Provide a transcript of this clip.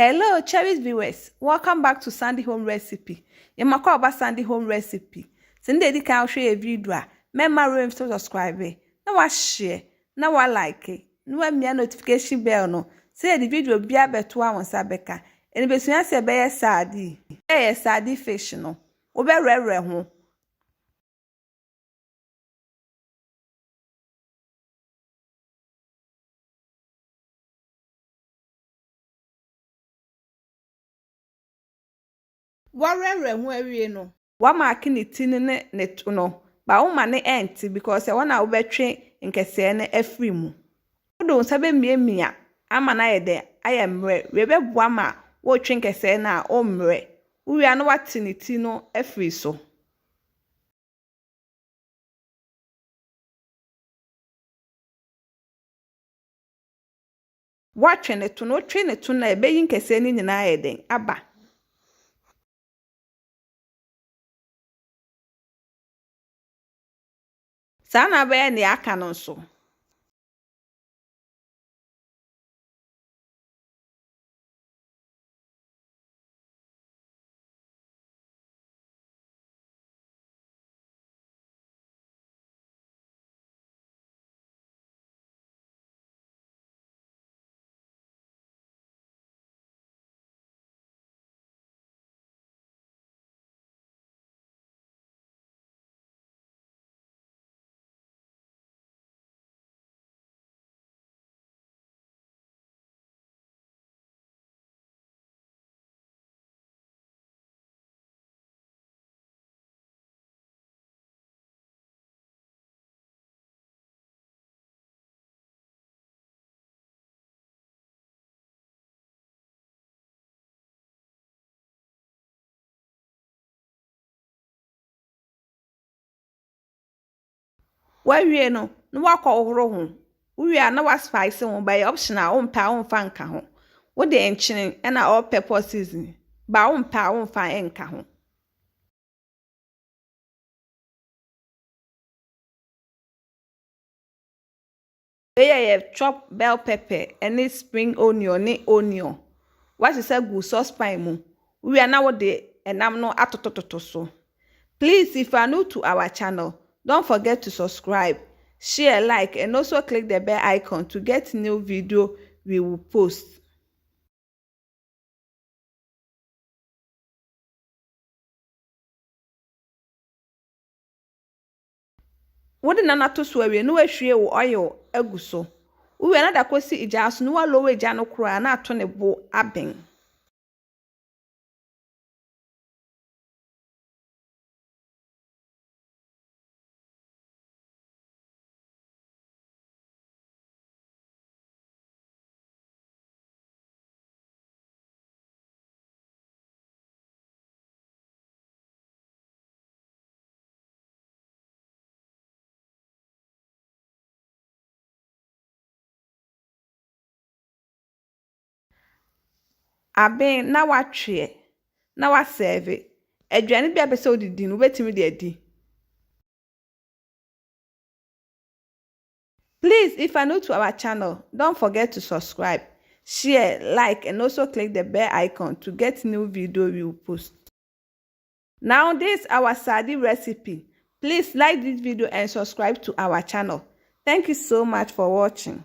Hello, cherished viewers. Welcome back to Sandy Home Recipe. Yemako about Sandy Home Recipe. Send the can share a video. Remember to subscribe. Now wa share. Now wa like. Now me notification bell no. Say the video be beto a sabeka. And be sunya se be sadi. Eh sadi fish no. Obe rere ho. Warere ho awie no. Wa mark ni tin ne to no. Ba wo ma ne enti because e wana wo betwe nkese ne afri mu. Odo nsabe miemia ama na yede ayemre we beboa ma wo twe nkese na o mre. Uwia no wate ne ti no afri so. Watwe ne to no twe ne to na ebe yi nkese ni nyina yeden aba. Sana be ne aka no so. Wawie no no wakọ ohoro ho uwie na wa spice ho by optional o mpa o mfa nka ho wo de enchine na all pepper season ba o mpa o mfa enka ho ye chop bell pepper and spring onion what is a good sauce pan mu uwie na wo de enam no atotototo so. Please, if you are new to our channel, don't forget to subscribe, share, like, and also click the bell icon to get new video we will post. What the nana to swear we no share oil eguso. We are not a kwesi ijas no lowe jano kura na atone bo aben. Aben na watwe na wa serve aduane bia pese odidi no betimi de adi. Please, if you are new to our channel, don't forget to subscribe, share, like, and also click the bell icon to get new video we will post. Now this is our sardine recipe. Please like this video and subscribe to our channel. Thank you so much for watching.